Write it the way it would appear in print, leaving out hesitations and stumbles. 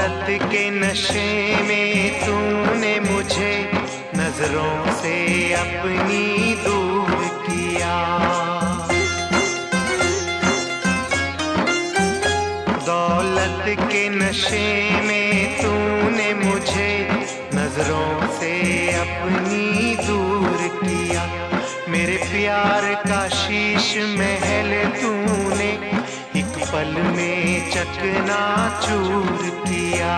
दौलत के नशे में तूने मुझे नजरों से अपनी दूर किया। दौलत के नशे में तूने मुझे नजरों से अपनी दूर किया। मेरे प्यार का शीश महल तूने एक पल में चकनाचूर किया।